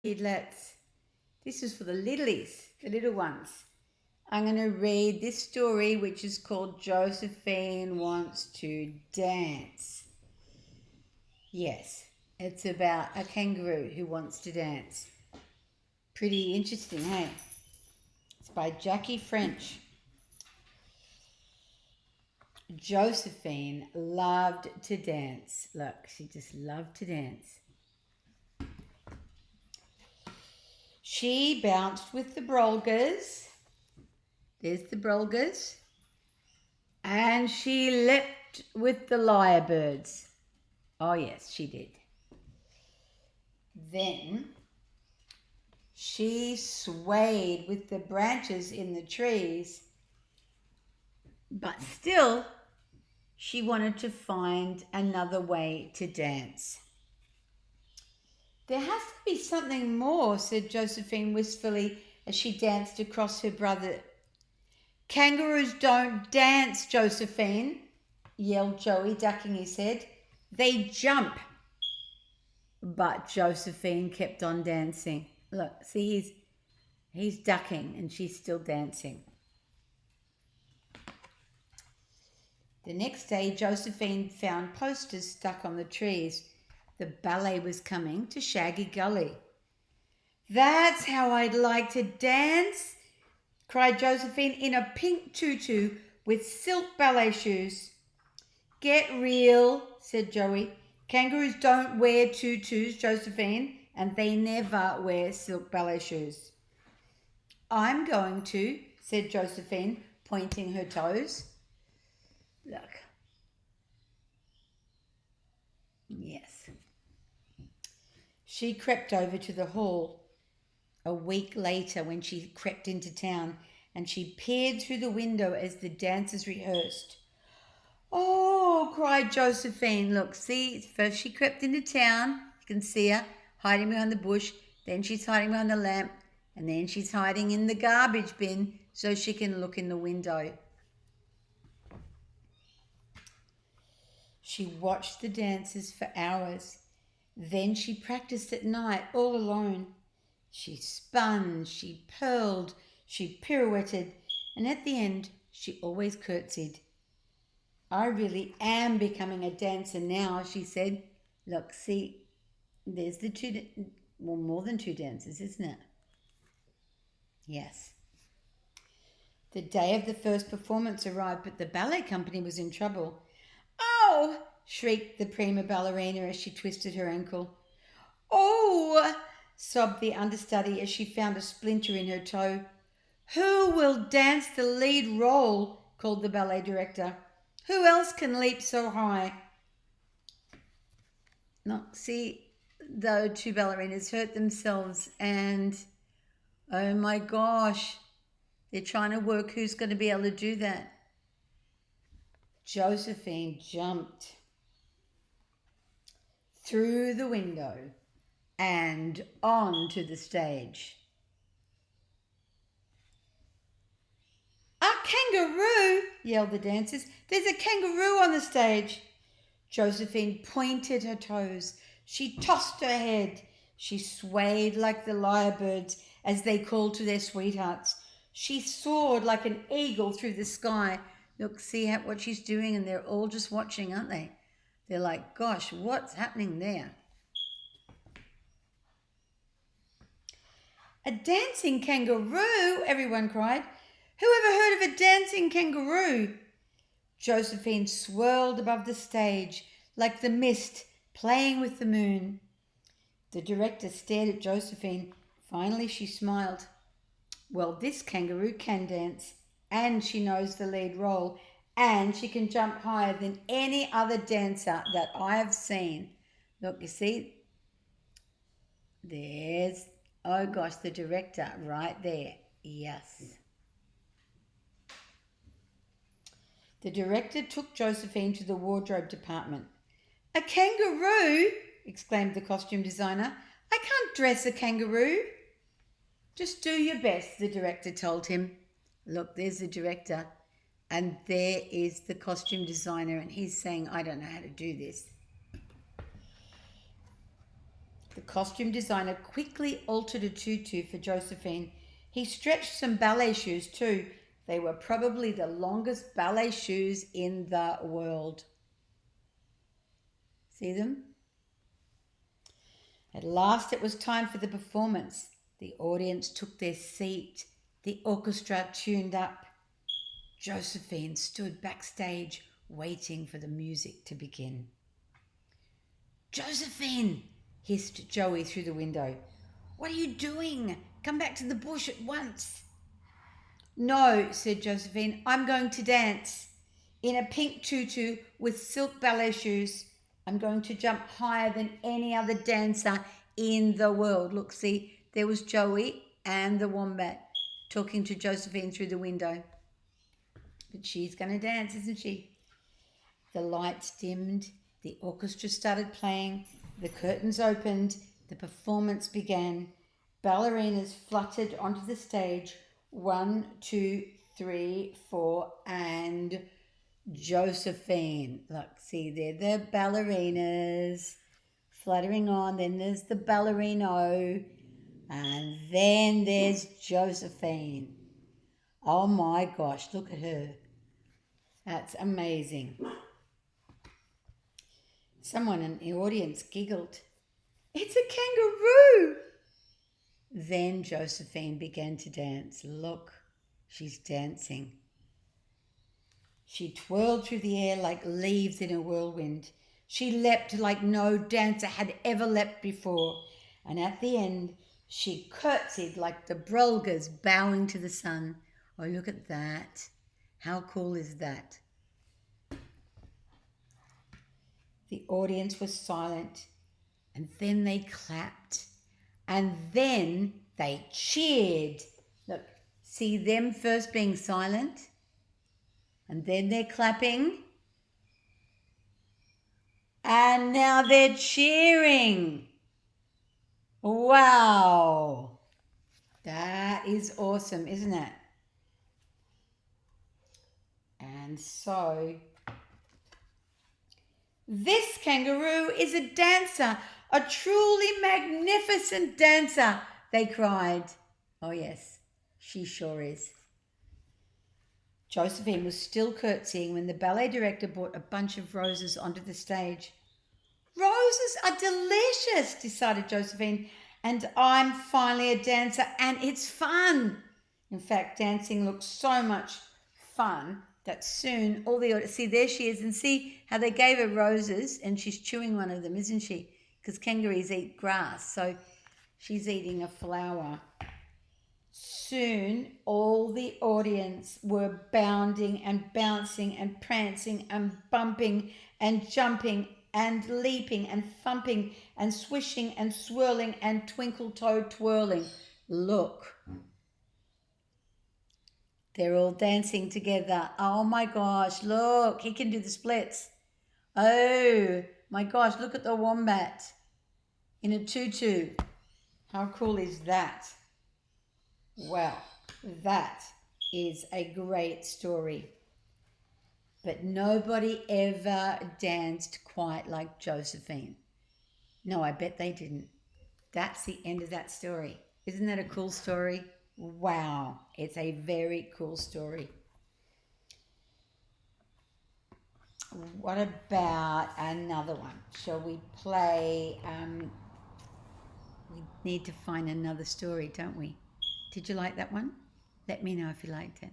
This is for the littlies, the little ones. I'm going to read this story, which is called Josephine Wants to Dance. Yes, it's about a kangaroo who wants to dance. Pretty interesting, hey? It's by Jackie French. Josephine loved to dance. Look, she just loved to dance. She bounced with the brolgas. There's the brolgas. And she leapt with the lyrebirds. Oh, yes, she did. Then she swayed with the branches in the trees, but still she wanted to find another way to dance. There has to be something more, said Josephine wistfully as she danced across her brother. Kangaroos don't dance, Josephine, yelled Joey, ducking his head. They jump. But Josephine kept on dancing. Look, see, he's ducking and she's still dancing. The next day, Josephine found posters stuck on the trees. The ballet was coming to Shaggy Gully. That's how I'd like to dance, cried Josephine, in a pink tutu with silk ballet shoes. Get real, said Joey. Kangaroos don't wear tutus, Josephine, and they never wear silk ballet shoes. I'm going to, said Josephine, pointing her toes. Look. Yes. She crept over to the hall a week later when she crept into town, and she peered through the window as the dancers rehearsed. Oh, cried Josephine. Look, see, first she crept into town. You can see her hiding behind the bush. Then she's hiding behind the lamp. And then she's hiding in the garbage bin so she can look in the window. She watched the dancers for hours. Then she practiced at night all alone. She spun, she purled, she pirouetted, and at the end she always curtsied. I really am becoming a dancer now, she said. Look, see, there's the more than two dancers, isn't it? Yes. The day of the first performance arrived, but the ballet company was in trouble. Oh, shrieked the prima ballerina as she twisted her ankle. Oh, sobbed the understudy as she found a splinter in her toe. Who will dance the lead role? Called the ballet director. Who else can leap so high? No, see, the two ballerinas hurt themselves and oh my gosh, they're trying to work who's going to be able to do that. Josephine jumped through the window and onto the stage. A kangaroo, yelled the dancers. There's a kangaroo on the stage. Josephine pointed her toes. She tossed her head. She swayed like the lyrebirds as they called to their sweethearts. She soared like an eagle through the sky. Look, see what she's doing, and they're all just watching, aren't they? They're like, gosh, what's happening there? A dancing kangaroo, everyone cried. Who ever heard of a dancing kangaroo? Josephine swirled above the stage like the mist playing with the moon. The director stared at Josephine. Finally, she smiled. Well, this kangaroo can dance, and she knows the lead role, and she can jump higher than any other dancer that I have seen. Look, you see, there's, oh gosh, the director right there. Yes. The director took Josephine to the wardrobe department. A kangaroo? Exclaimed the costume designer. I can't dress a kangaroo. Just do your best, the director told him. Look, there's the director, and there is the costume designer, and he's saying, I don't know how to do this. The costume designer quickly altered a tutu for Josephine. He stretched some ballet shoes too. They were probably the longest ballet shoes in the world. See them? At last it was time for the performance. The audience took their seat. The orchestra tuned up. Josephine stood backstage waiting for the music to begin. "Josephine!" hissed Joey through the window. "What are you doing? Come back to the bush at once." "No," said Josephine. "I'm going to dance. In a pink tutu with silk ballet shoes. I'm going to jump higher than any other dancer in the world." Look, see, there was Joey and the wombat talking to Josephine through the window. But she's going to dance, isn't she? The lights dimmed. The orchestra started playing. The curtains opened. The performance began. Ballerinas fluttered onto the stage. 1, 2, 3, 4, and Josephine. Look, see, they're the ballerinas fluttering on. Then there's the ballerino. And then there's Josephine. Oh my gosh, look at her. That's amazing. Someone in the audience giggled. "It's a kangaroo!" Then Josephine began to dance. Look, she's dancing. She twirled through the air like leaves in a whirlwind. She leapt like no dancer had ever leapt before. And at the end, she curtsied like the Brolgas bowing to the sun. Oh, look at that. How cool is that? The audience was silent, and then they clapped, and then they cheered. Look, see them first being silent, and then they're clapping, and now they're cheering. Wow, that is awesome, isn't it? And so this kangaroo is a dancer, a truly magnificent dancer, they cried. Oh yes, she sure is. Josephine was still curtsying when the ballet director brought a bunch of roses onto the stage. "Roses are delicious," decided Josephine, "and I'm finally a dancer and it's fun." In fact, dancing looks so much fun that soon all the audience, see, there she is, and see how they gave her roses and she's chewing one of them, isn't she? Because kangaroos eat grass, so she's eating a flower. Soon all the audience were bounding and bouncing and prancing and bumping and jumping and leaping and thumping and swishing and swirling and twinkle-toe twirling. Look. They're all dancing together. Oh my gosh, look, he can do the splits. Oh my gosh, look at the wombat in a tutu. How cool is that? Well, that is a great story. But nobody ever danced quite like Josephine. No, I bet they didn't. That's the end of that story. Isn't that a cool story? Wow, it's a very cool story. What about another one? Shall we play? We need to find another story, don't we? Did you like that one? Let me know if you liked it.